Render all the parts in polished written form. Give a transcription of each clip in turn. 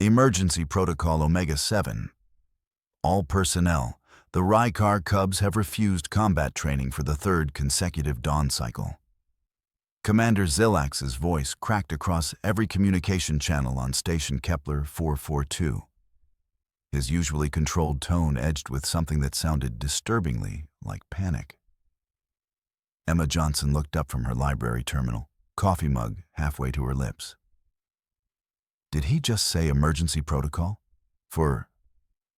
Emergency Protocol Omega-7. All personnel, the Rykar Cubs have refused combat training for the third consecutive dawn cycle. Commander Zillax's voice cracked across every communication channel on Station Kepler 442. His usually controlled tone edged with something that sounded disturbingly like panic. Emma Johnson looked up from her library terminal, coffee mug halfway to her lips. Did he just say emergency protocol? For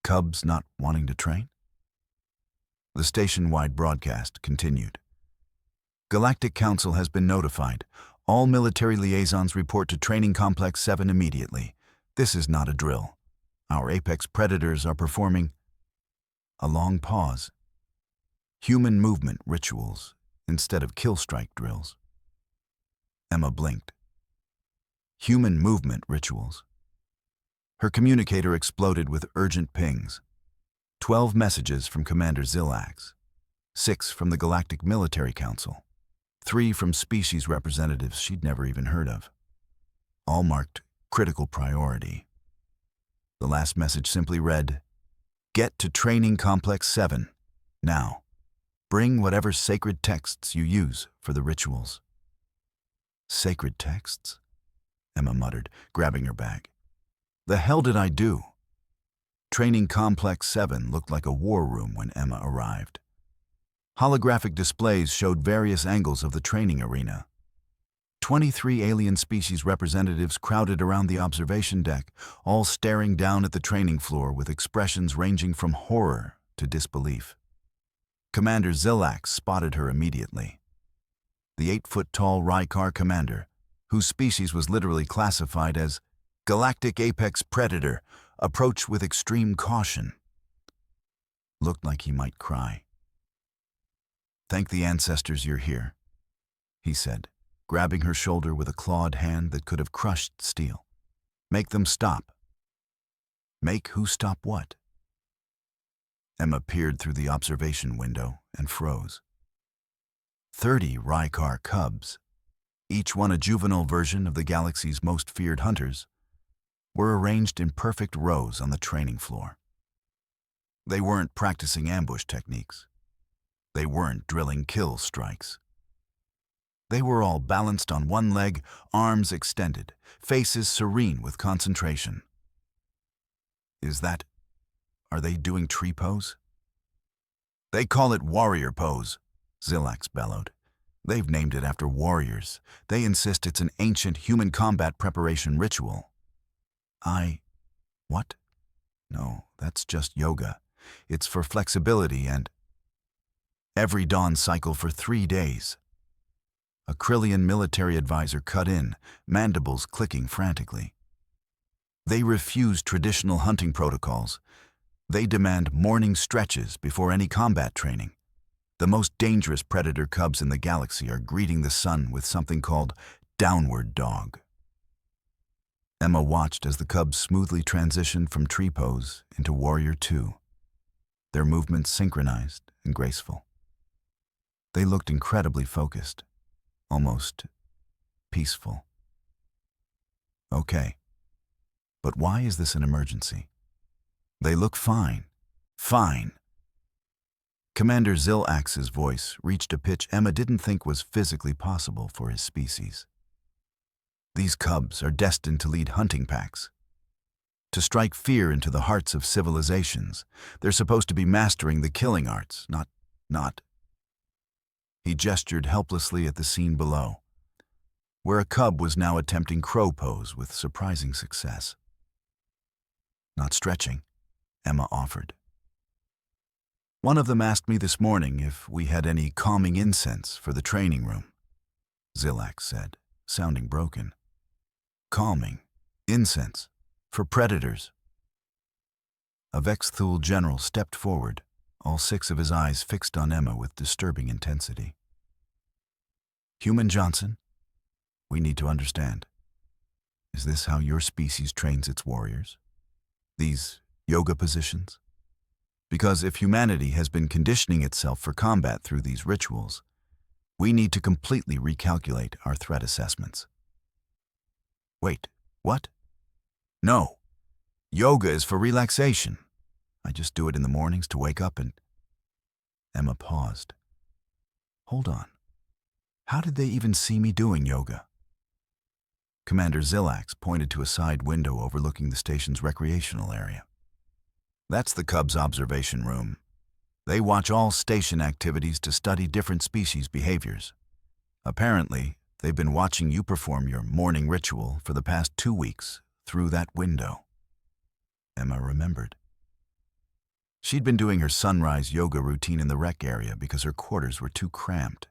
Cubs not wanting to train? The station-wide broadcast continued. Galactic Council has been notified. All military liaisons report to Training Complex 7 immediately. This is not a drill. Our apex predators are performing a long pause. Human movement rituals instead of kill strike drills. Emma blinked. Human movement rituals. Her communicator exploded with urgent pings. 12 messages from Commander Zillax, 6 from the Galactic Military Council, 3 from species representatives she'd never even heard of. All marked critical priority. The last message simply read, "Get to Training Complex 7, now. Bring whatever sacred texts you use for the rituals." Sacred texts? Emma muttered, grabbing her bag. The hell did I do? Training Complex 7 looked like a war room when Emma arrived. Holographic displays showed various angles of the training arena. 23 alien species representatives crowded around the observation deck, all staring down at the training floor with expressions ranging from horror to disbelief. Commander Zillax spotted her immediately. The 8-foot-tall Rykar commander, whose species was literally classified as Galactic Apex Predator, approached with extreme caution. Looked like he might cry. "Thank the ancestors you're here," he said, grabbing her shoulder with a clawed hand that could have crushed steel. "Make them stop." Make who stop what? Emma peered through the observation window and froze. 30 Rykar Cubs, each one a juvenile version of the galaxy's most feared hunters, were arranged in perfect rows on the training floor. They weren't practicing ambush techniques. They weren't drilling kill strikes. They were all balanced on one leg, arms extended, faces serene with concentration. Are they doing tree pose? They call it warrior pose, Zillax bellowed. They've named it after warriors. They insist it's an ancient human combat preparation ritual. What? No, that's just yoga. It's for flexibility and every dawn cycle for 3 days. A Krillian military advisor cut in, mandibles clicking frantically. They refuse traditional hunting protocols. They demand morning stretches before any combat training. The most dangerous predator cubs in the galaxy are greeting the sun with something called downward dog. Emma watched as the cubs smoothly transitioned from tree pose into warrior 2, their movements synchronized and graceful. They looked incredibly focused, almost peaceful. Okay, but why is this an emergency? They look fine. Fine. Commander Zillax's voice reached a pitch Emma didn't think was physically possible for his species. These cubs are destined to lead hunting packs, to strike fear into the hearts of civilizations. They're supposed to be mastering the killing arts, not. He gestured helplessly at the scene below, where a cub was now attempting crow pose with surprising success. Not stretching, Emma offered. One of them asked me this morning if we had any calming incense for the training room, Zillax said, sounding broken. Calming incense for predators. A Vexthul general stepped forward, all 6 of his eyes fixed on Emma with disturbing intensity. Human Johnson, we need to understand. Is this how your species trains its warriors? These yoga positions? Because if humanity has been conditioning itself for combat through these rituals, we need to completely recalculate our threat assessments. Wait, what? No, Yoga is for relaxation. I just do it in the mornings to wake up and... Emma paused. Hold on. How did they even see me doing yoga? Commander Zillax pointed to a side window overlooking the station's recreational area. That's the Cubs' observation room. They watch all station activities to study different species' behaviors. Apparently, they've been watching you perform your morning ritual for the past 2 weeks through that window. Emma remembered. She'd been doing her sunrise yoga routine in the rec area because her quarters were too cramped.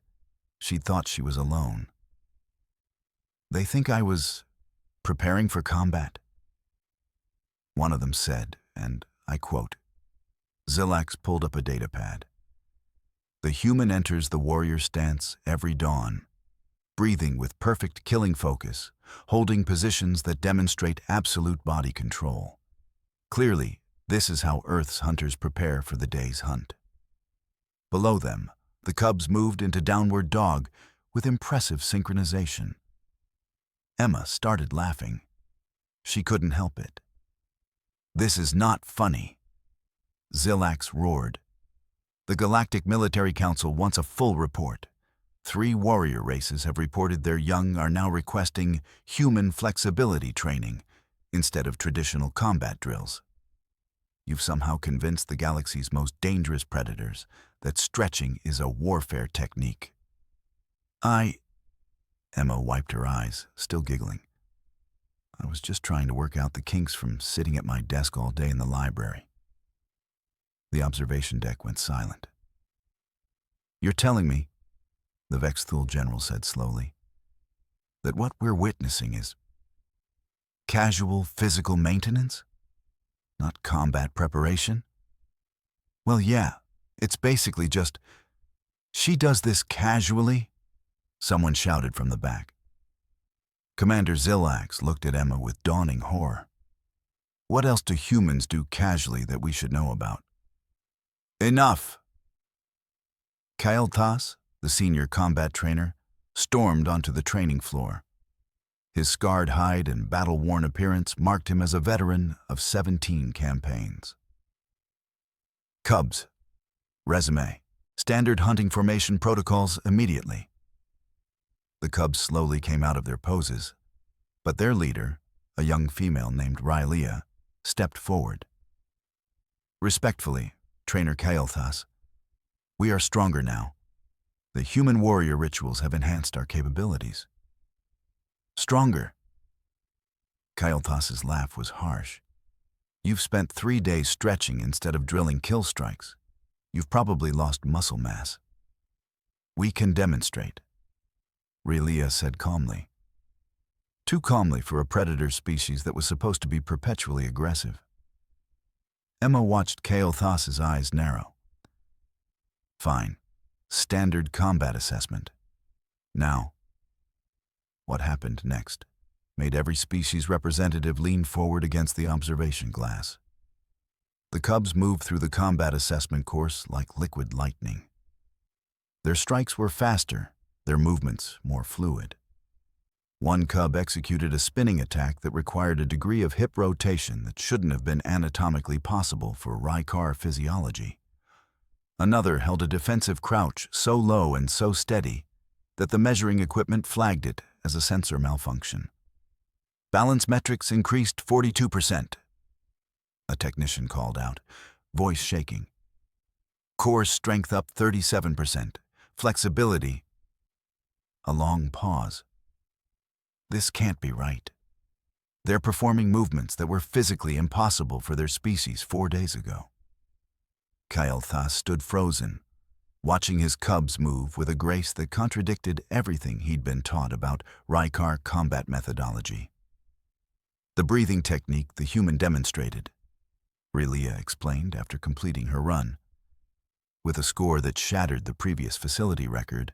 She thought she was alone. They think I was preparing for combat. One of them said, and I quote, Zillax pulled up a data pad. The human enters the warrior stance every dawn, breathing with perfect killing focus, holding positions that demonstrate absolute body control. Clearly, this is how Earth's hunters prepare for the day's hunt. Below them, the Cubs moved into downward dog with impressive synchronization. Emma started laughing. She couldn't help it. This is not funny. Zillax roared. The Galactic Military Council wants a full report. 3 warrior races have reported their young are now requesting human flexibility training instead of traditional combat drills. You've somehow convinced the galaxy's most dangerous predators that stretching is a warfare technique. Emma wiped her eyes, still giggling. I was just trying to work out the kinks from sitting at my desk all day in the library. The observation deck went silent. You're telling me, the Vexthul general said slowly, that what we're witnessing is casual physical maintenance? Not combat preparation? Well, yeah, it's basically just, she does this casually? Someone shouted from the back. Commander Zillax looked at Emma with dawning horror. What else do humans do casually that we should know about? Enough! Kael'thas, the senior combat trainer, stormed onto the training floor. His scarred hide and battle-worn appearance marked him as a veteran of 17 campaigns. Cubs. Resume. Standard hunting formation protocols immediately. The Cubs slowly came out of their poses, but their leader, a young female named Rylea, stepped forward. Respectfully, Trainer Kael'thas, we are stronger now. The human warrior rituals have enhanced our capabilities. Stronger. Kael'thas's laugh was harsh. You've spent 3 days stretching instead of drilling kill strikes. You've probably lost muscle mass. We can demonstrate, Rylea said calmly. Too calmly for a predator species that was supposed to be perpetually aggressive. Emma watched Kael'thas's eyes narrow. Fine. Standard combat assessment. Now, what happened next made every species representative lean forward against the observation glass. The Cubs moved through the combat assessment course like liquid lightning. Their strikes were faster, their movements more fluid. One Cub executed a spinning attack that required a degree of hip rotation that shouldn't have been anatomically possible for Rykar physiology. Another held a defensive crouch so low and so steady that the measuring equipment flagged it as a sensor malfunction. Balance metrics increased 42%. A technician called out, voice shaking. Core strength up 37%. Flexibility. A long pause. This can't be right. They're performing movements that were physically impossible for their species 4 days ago. Kael'thas stood frozen, watching his Cubs move with a grace that contradicted everything he'd been taught about Rykar combat methodology. The breathing technique the human demonstrated, Rylea explained after completing her run, with a score that shattered the previous facility record,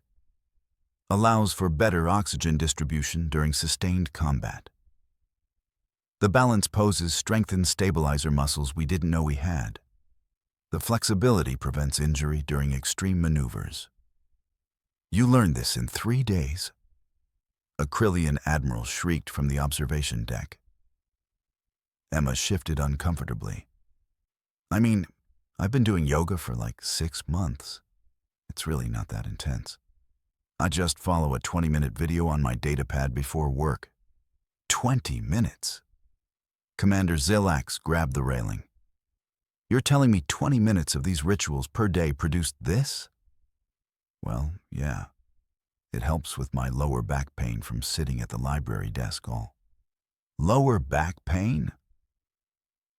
allows for better oxygen distribution during sustained combat. The balance poses strengthened stabilizer muscles we didn't know we had. The flexibility prevents injury during extreme maneuvers. You learned this in 3 days. A Krillian admiral shrieked from the observation deck. Emma shifted uncomfortably. I mean, I've been doing yoga for like 6 months. It's really not that intense. I just follow a 20-minute video on my datapad before work. 20 minutes? Commander Zillax grabbed the railing. You're telling me 20 minutes of these rituals per day produced this? Well, yeah. It helps with my lower back pain from sitting at the library desk all. Lower back pain?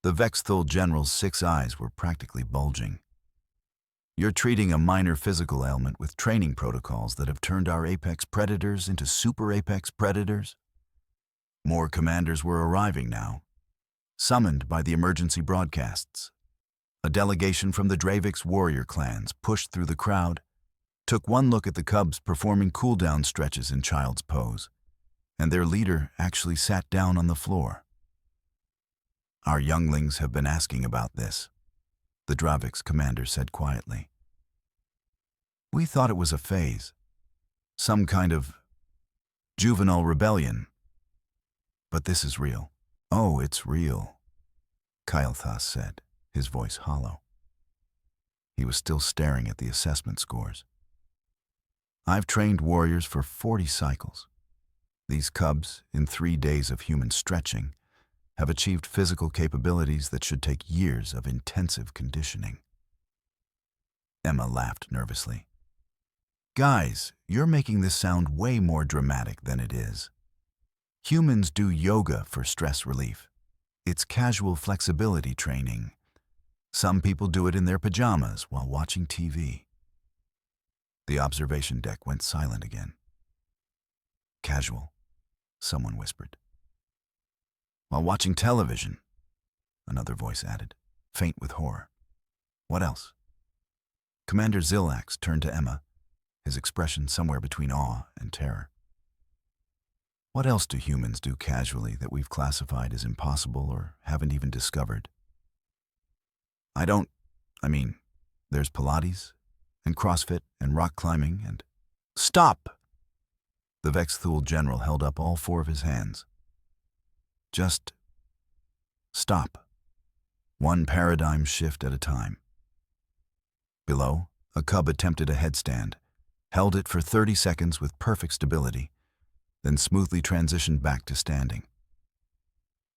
The Vexthul General's 6 eyes were practically bulging. You're treating a minor physical ailment with training protocols that have turned our apex predators into super apex predators? More commanders were arriving now, summoned by the emergency broadcasts. A delegation from the Dravix warrior clans pushed through the crowd, took one look at the cubs performing cool-down stretches in child's pose, and their leader actually sat down on the floor. Our younglings have been asking about this, the Dravix commander said quietly. We thought it was a phase, some kind of juvenile rebellion. But this is real. Oh, it's real, Kael'thas said, his voice hollow. He was still staring at the assessment scores. I've trained warriors for 40 cycles. These cubs, in 3 days of human stretching, have achieved physical capabilities that should take years of intensive conditioning. Emma laughed nervously. Guys, you're making this sound way more dramatic than it is. Humans do yoga for stress relief. It's casual flexibility training. Some people do it in their pajamas while watching TV. The observation deck went silent again. Casual, someone whispered. While watching television, another voice added, faint with horror. What else? Commander Zillax turned to Emma, his expression somewhere between awe and terror. What else do humans do casually that we've classified as impossible or haven't even discovered? There's Pilates, and CrossFit, and rock climbing, and... Stop! The Vexthul General held up all 4 of his hands. Just stop. One paradigm shift at a time. Below, a cub attempted a headstand, held it for 30 seconds with perfect stability, then smoothly transitioned back to standing.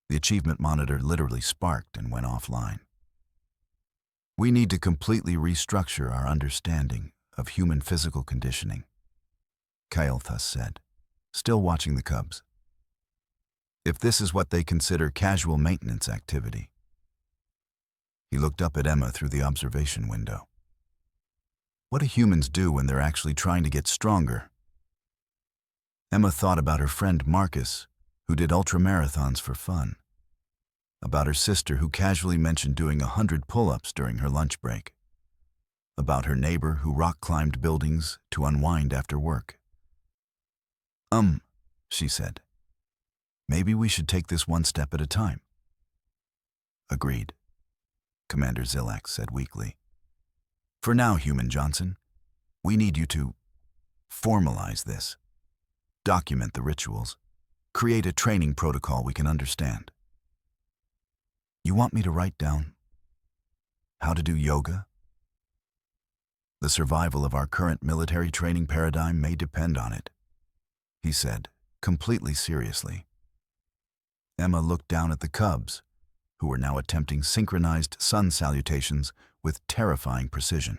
The achievement monitor literally sparked and went offline. We need to completely restructure our understanding of human physical conditioning, Kael'thas said, still watching the cubs. If this is what they consider casual maintenance activity. He looked up at Emma through the observation window. What do humans do when they're actually trying to get stronger? Emma thought about her friend Marcus, who did ultramarathons for fun. About her sister who casually mentioned doing 100 pull-ups during her lunch break. About her neighbor who rock-climbed buildings to unwind after work. She said. Maybe we should take this one step at a time. Agreed, Commander Zillax said weakly. For now, Human Johnson, we need you to formalize this. Document the rituals. Create a training protocol we can understand. You want me to write down how to do yoga? The survival of our current military training paradigm may depend on it, he said, completely seriously. Emma looked down at the cubs, who were now attempting synchronized sun salutations with terrifying precision.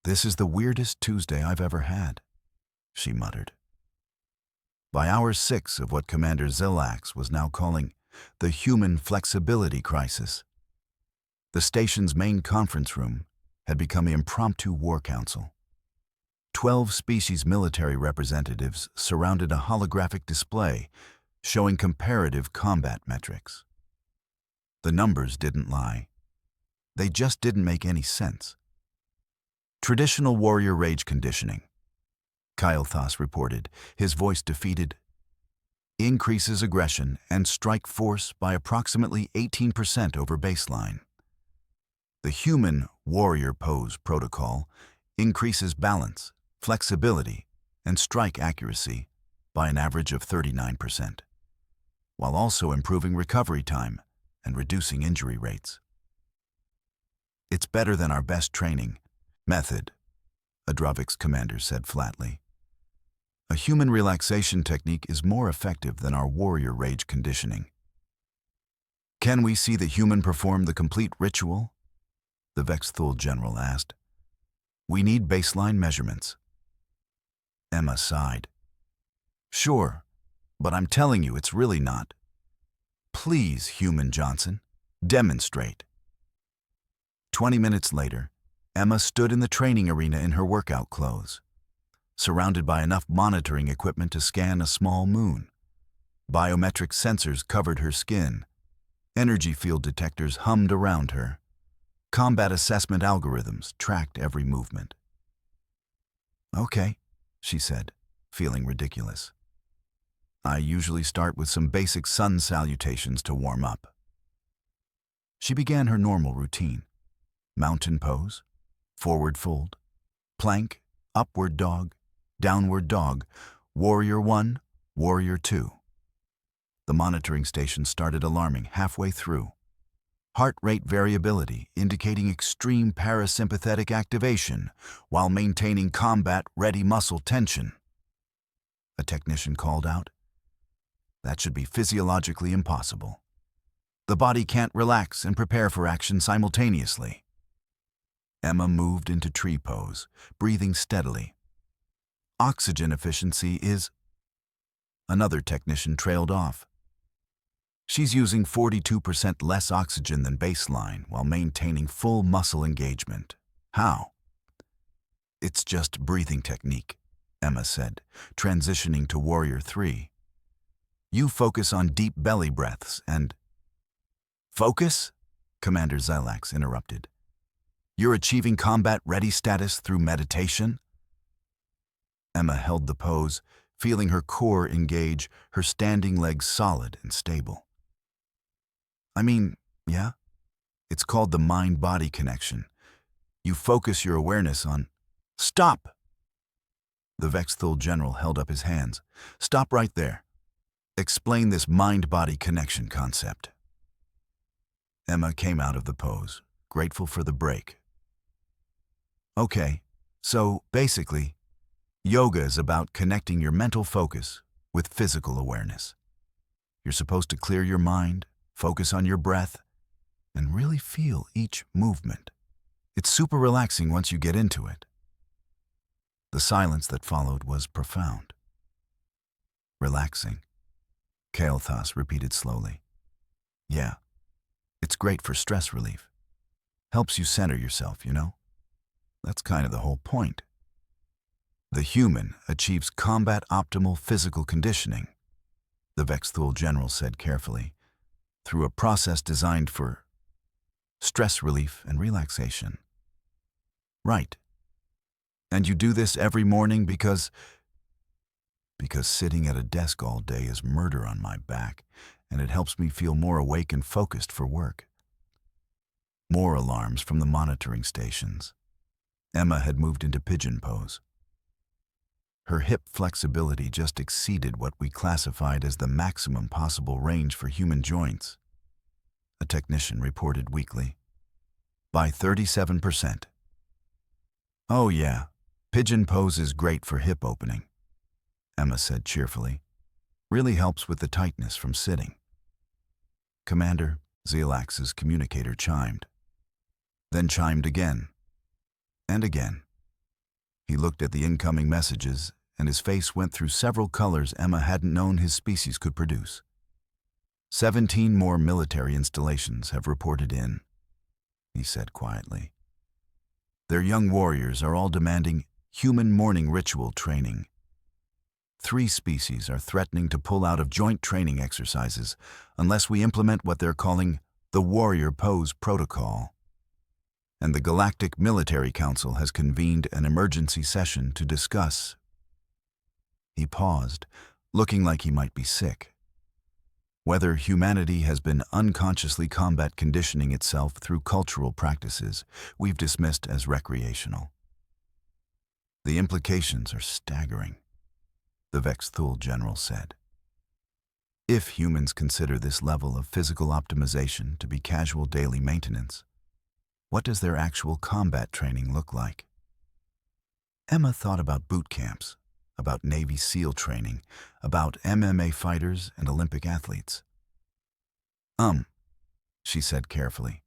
This is the weirdest Tuesday I've ever had, she muttered. By hour 6 of what Commander Zillax was now calling the human flexibility crisis, the station's main conference room had become an impromptu war council. 12 species military representatives surrounded a holographic display showing comparative combat metrics. The numbers didn't lie. They just didn't make any sense. Traditional warrior rage conditioning, Kael'thas reported, his voice defeated, increases aggression and strike force by approximately 18% over baseline. The human warrior pose protocol increases balance, flexibility, and strike accuracy by an average of 39%. while also improving recovery time and reducing injury rates. It's better than our best training method, Adrovik's commander said flatly. A human relaxation technique is more effective than our warrior rage conditioning. Can we see the human perform the complete ritual? The Vexthul general asked. We need baseline measurements. Emma sighed. Sure, but I'm telling you it's really not. Please, Human Johnson, demonstrate. 20 minutes later, Emma stood in the training arena in her workout clothes, surrounded by enough monitoring equipment to scan a small moon. Biometric sensors covered her skin. Energy field detectors hummed around her. Combat assessment algorithms tracked every movement. Okay, she said, feeling ridiculous. I usually start with some basic sun salutations to warm up. She began her normal routine. Mountain pose, forward fold, plank, upward dog, downward dog, warrior 1, warrior 2. The monitoring station started alarming halfway through. Heart rate variability indicating extreme parasympathetic activation while maintaining combat-ready muscle tension. A technician called out. That should be physiologically impossible. The body can't relax and prepare for action simultaneously. Emma moved into tree pose, breathing steadily. Oxygen efficiency is... Another technician trailed off. She's using 42% less oxygen than baseline while maintaining full muscle engagement. How? It's just breathing technique, Emma said, transitioning to Warrior 3. You focus on deep belly breaths and... Focus? Commander Zylax interrupted. You're achieving combat-ready status through meditation? Emma held the pose, feeling her core engage, her standing legs solid and stable. I mean, yeah, it's called the mind-body connection. You focus your awareness on... Stop! The Vexthul general held up his hands. Stop right there. Explain this mind-body connection concept. Emma came out of the pose, grateful for the break. Okay, so basically, yoga is about connecting your mental focus with physical awareness. You're supposed to clear your mind, focus on your breath, and really feel each movement. It's super relaxing once you get into it. The silence that followed was profound. Relaxing, Kael'thas repeated slowly. Yeah, it's great for stress relief. Helps you center yourself, you know? That's kind of the whole point. The human achieves combat-optimal physical conditioning, the Vexthul general said carefully, through a process designed for stress relief and relaxation. Right. And you do this every morning because sitting at a desk all day is murder on my back, and it helps me feel more awake and focused for work. More alarms from the monitoring stations. Emma had moved into pigeon pose. Her hip flexibility just exceeded what we classified as the maximum possible range for human joints, a technician reported weakly. By 37%. Oh yeah, pigeon pose is great for hip opening, Emma said cheerfully. Really helps with the tightness from sitting. Commander Zylax's communicator chimed. Then chimed again. And again. He looked at the incoming messages, and his face went through several colors Emma hadn't known his species could produce. 17 more military installations have reported in, he said quietly. Their young warriors are all demanding human morning ritual training. 3 species are threatening to pull out of joint training exercises unless we implement what they're calling the Warrior Pose Protocol. And the Galactic Military Council has convened an emergency session to discuss. He paused, looking like he might be sick. Whether humanity has been unconsciously combat conditioning itself through cultural practices we've dismissed as recreational. The implications are staggering, the Vexthul general said. If humans consider this level of physical optimization to be casual daily maintenance, what does their actual combat training look like? Emma thought about boot camps, about Navy SEAL training, about MMA fighters and Olympic athletes. She said carefully.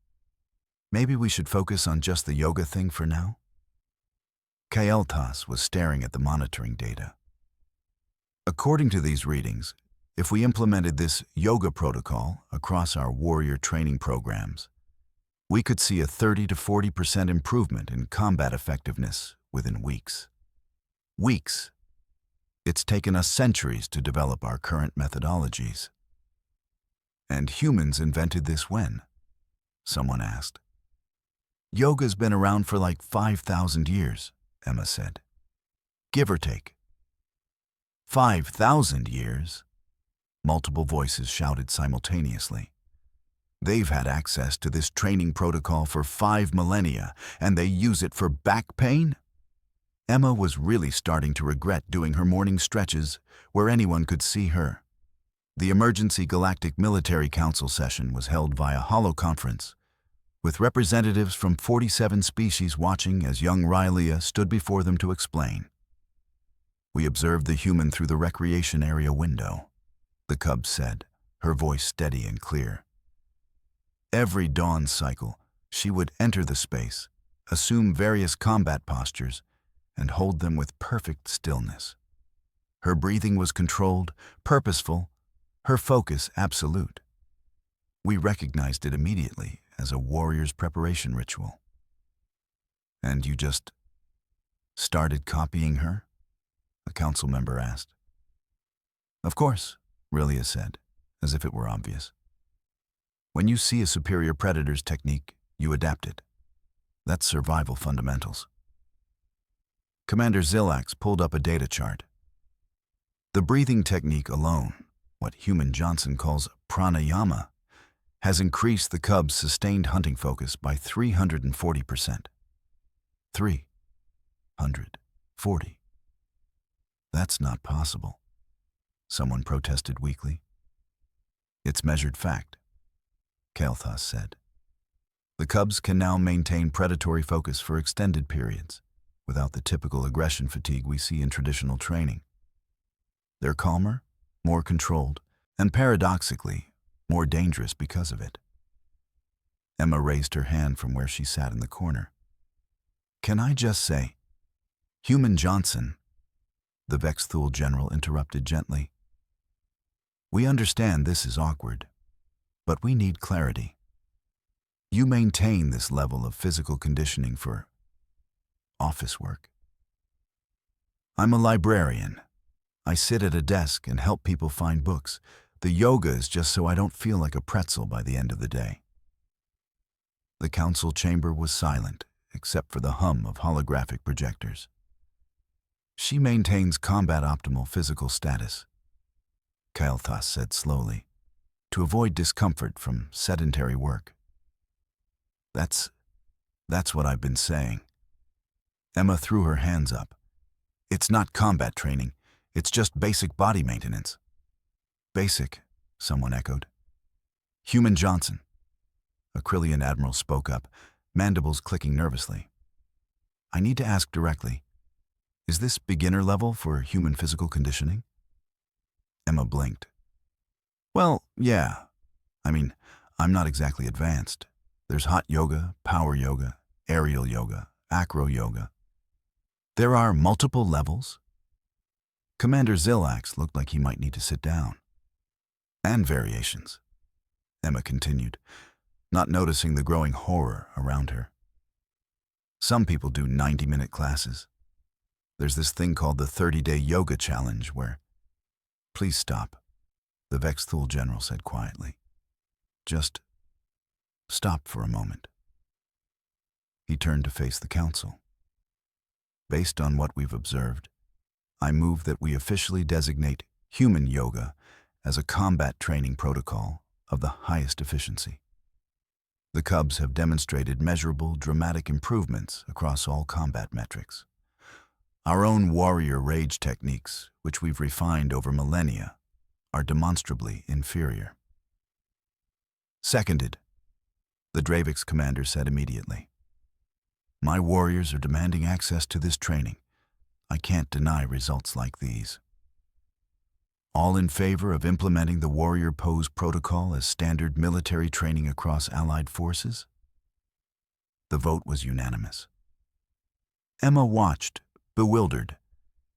Maybe we should focus on just the yoga thing for now? Kael'thas was staring at the monitoring data. According to these readings, if we implemented this yoga protocol across our warrior training programs, we could see a 30 to 40% improvement in combat effectiveness within weeks. Weeks. It's taken us centuries to develop our current methodologies. And humans invented this when? Someone asked. Yoga's been around for like 5,000 years, Emma said. Give or take. 5,000 years? Multiple voices shouted simultaneously. They've had access to this training protocol for 5 millennia, and they use it for back pain? Emma was really starting to regret doing her morning stretches where anyone could see her. The Emergency Galactic Military Council session was held via holoconference, with representatives from 47 species watching as young Rylea stood before them to explain. We observed the human through the recreation area window, the cub said, her voice steady and clear. Every dawn cycle, she would enter the space, assume various combat postures, and hold them with perfect stillness. Her breathing was controlled, purposeful, her focus absolute. We recognized it immediately as a warrior's preparation ritual. And you just started copying her? A council member asked. Of course, Rylea said, as if it were obvious. When you see a superior predator's technique, you adapt it. That's survival fundamentals. Commander Zillax pulled up a data chart. The breathing technique alone, what Human Johnson calls pranayama, has increased the cub's sustained hunting focus by 340%. 340. That's not possible, someone protested weakly. It's measured fact, Kael'thas said. The cubs can now maintain predatory focus for extended periods, without the typical aggression fatigue we see in traditional training. They're calmer, more controlled, and paradoxically, more dangerous because of it. Emma raised her hand from where she sat in the corner. Can I just say, Human Johnson, the Vexthul general interrupted gently. We understand this is awkward, but we need clarity. You maintain this level of physical conditioning for office work. I'm a librarian. I sit at a desk and help people find books. The yoga is just so I don't feel like a pretzel by the end of the day. The council chamber was silent, except for the hum of holographic projectors. She maintains combat optimal physical status, Kael'thas said slowly, to avoid discomfort from sedentary work. That's what I've been saying. Emma threw her hands up. It's not combat training, it's just basic body maintenance. Basic, someone echoed. Human Johnson. A Krillian admiral spoke up, mandibles clicking nervously. I need to ask directly, is this beginner level for human physical conditioning? Emma blinked. Well, yeah. I'm not exactly advanced. There's hot yoga, power yoga, aerial yoga, acro yoga. There are multiple levels? Commander Zillax looked like he might need to sit down. And variations, Emma continued, not noticing the growing horror around her. Some people do 90-minute classes. There's this thing called the 30-day yoga challenge where... Please stop, the Vexthul general said quietly. Just stop for a moment. He turned to face the council. Based on what we've observed, I move that we officially designate human yoga as a combat training protocol of the highest efficiency. The cubs have demonstrated measurable, dramatic improvements across all combat metrics. Our own warrior rage techniques, which we've refined over millennia, are demonstrably inferior. Seconded, the Dravik's commander said immediately. My warriors are demanding access to this training. I can't deny results like these. All in favor of implementing the warrior pose protocol as standard military training across Allied forces? The vote was unanimous. Emma watched, bewildered,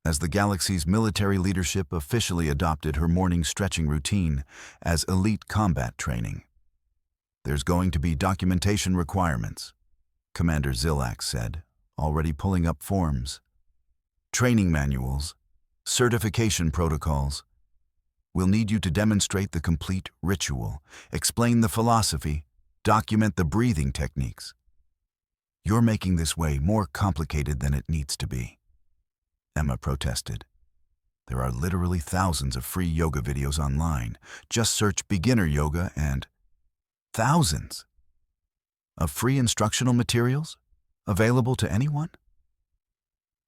as the galaxy's military leadership officially adopted her morning stretching routine as elite combat training. There's going to be documentation requirements, Commander Zilak said, already pulling up forms. Training manuals, certification protocols. We'll need you to demonstrate the complete ritual, explain the philosophy, document the breathing techniques. You're making this way more complicated than it needs to be, Emma protested. There are literally thousands of free yoga videos online. Just search beginner yoga and thousands of free instructional materials available to anyone?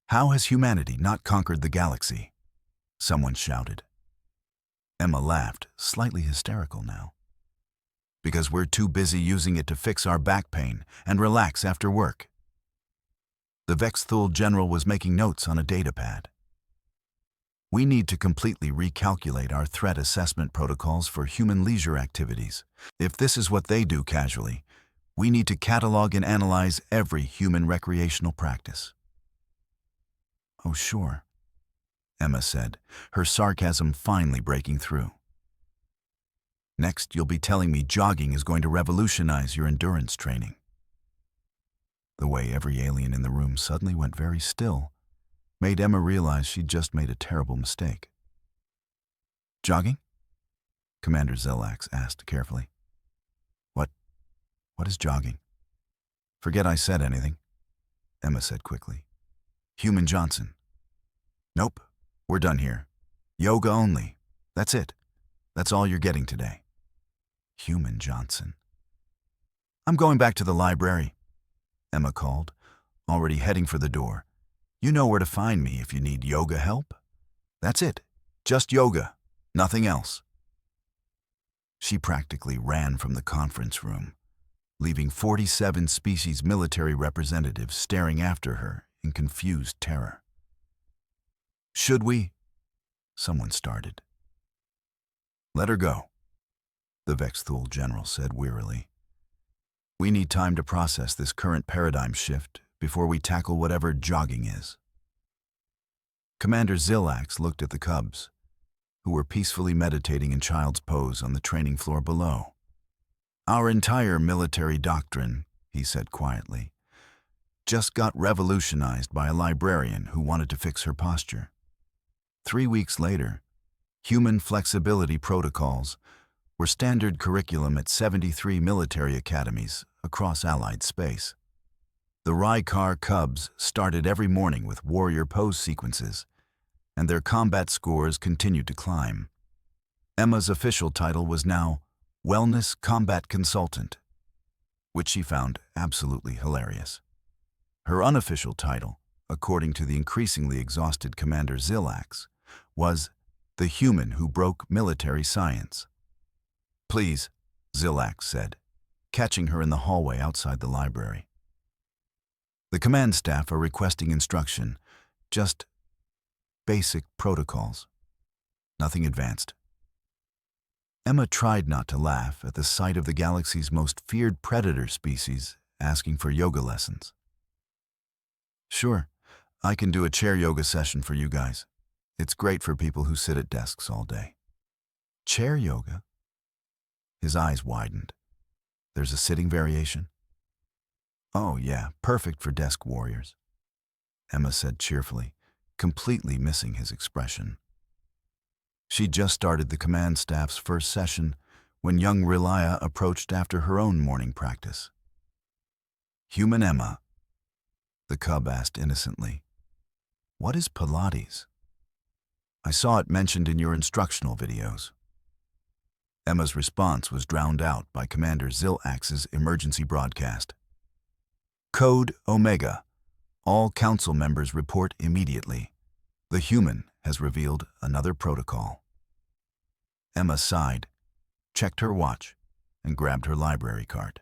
How has humanity not conquered the galaxy? Someone shouted. Emma laughed, slightly hysterical now. Because we're too busy using it to fix our back pain and relax after work. The Vexthul general was making notes on a datapad. We need to completely recalculate our threat assessment protocols for human leisure activities. If this is what they do casually, we need to catalog and analyze every human recreational practice. Oh, sure, Emma said, her sarcasm finally breaking through. Next, you'll be telling me jogging is going to revolutionize your endurance training. The way every alien in the room suddenly went very still made Emma realize she'd just made a terrible mistake. Jogging? Commander Zilak asked carefully. What is jogging? Forget I said anything, Emma said quickly. Human Johnson. Nope, we're done here. Yoga only. That's it. That's all you're getting today. Human Johnson. I'm going back to the library, Emma called, already heading for the door. You know where to find me if you need yoga help. That's it. Just yoga. Nothing else. She practically ran from the conference room, leaving 47 species military representatives staring after her in confused terror. Should we? Someone started. Let her go, the Vexthul general said wearily. We need time to process this current paradigm shift before we tackle whatever jogging is. Commander Zilak looked at the cubs, who were peacefully meditating in child's pose on the training floor below. Our entire military doctrine, he said quietly, just got revolutionized by a librarian who wanted to fix her posture. 3 weeks later, human flexibility protocols were standard curriculum at 73 military academies across Allied space. The Rykar Cubs started every morning with warrior pose sequences, and their combat scores continued to climb. Emma's official title was now Wellness Combat Consultant, which she found absolutely hilarious. Her unofficial title, according to the increasingly exhausted Commander Zilak, was The Human Who Broke Military Science. Please, Zilak said, catching her in the hallway outside the library. The command staff are requesting instruction, just basic protocols, nothing advanced. Emma tried not to laugh at the sight of the galaxy's most feared predator species asking for yoga lessons. Sure, I can do a chair yoga session for you guys. It's great for people who sit at desks all day. Chair yoga? His eyes widened. There's a sitting variation? Oh yeah, perfect for desk warriors, Emma said cheerfully, completely missing his expression. She'd just started the command staff's first session when young Relia approached after her own morning practice. Human Emma, the cub asked innocently, what is Pilates? I saw it mentioned in your instructional videos. Emma's response was drowned out by Commander Zilak's emergency broadcast. Code Omega. All council members report immediately. The human has revealed another protocol. Emma sighed, checked her watch, and grabbed her library card.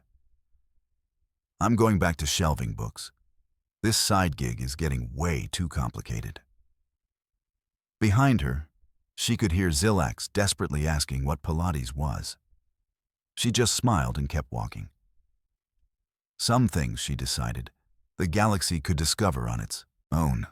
I'm going back to shelving books. This side gig is getting way too complicated. Behind her, she could hear Zillax desperately asking what Pilates was. She just smiled and kept walking. Some things, she decided, the galaxy could discover on its own.